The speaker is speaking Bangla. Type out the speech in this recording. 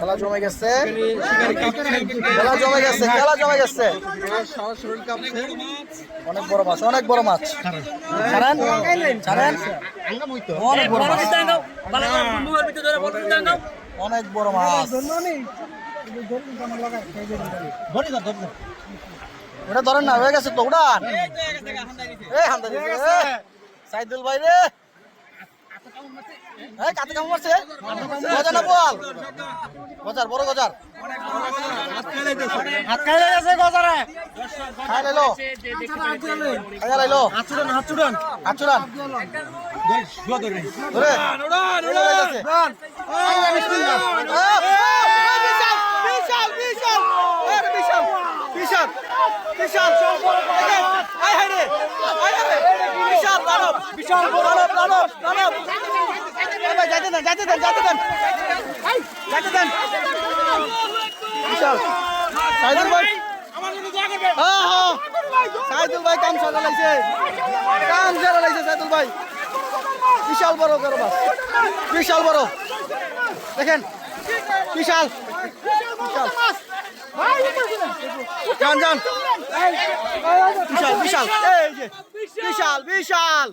খেলা জমে গেছে, খেলা জমে গেছে, খেলা জমে গেছে। অনেক বড় মাছ, অনেক বড় মাছ। ছাড়েন ছাড়েন, অনেক বড় মাছ, অনেক বড় মাছ। ওটা ধরেন না, হয়ে গেছে তো উড়ান। সাইদুল ভাই রে, কাতে কামড় মারছে, গজার না বল, গজার বড় গজার, হাত খাইলে গেছে গজারে, খাই লাইলো, খাই লাইলো, হাত ছুড়ান, হাত ছুড়ান, হাত ছুড়ান, ধরে ধরে গেছে। বিশাল বিশাল বিশাল বিশাল বিশাল বিশাল দানব, বিশাল দানব দানব দানব। যাইতে দেন যাইতে দেন যাইতে দেন যাইতে দেন। বিশাল সাইদুল ভাই, সাইদুল ভাই কাম সারা লাগছে, কাম সারা লাগছে সাইদুল ভাই। বিশাল বড় বড় মাছ, বিশাল বড়, দেখেন বিশাল বিশাল। যান যান, বিশাল বিশাল, এই যে বিশাল বিশাল।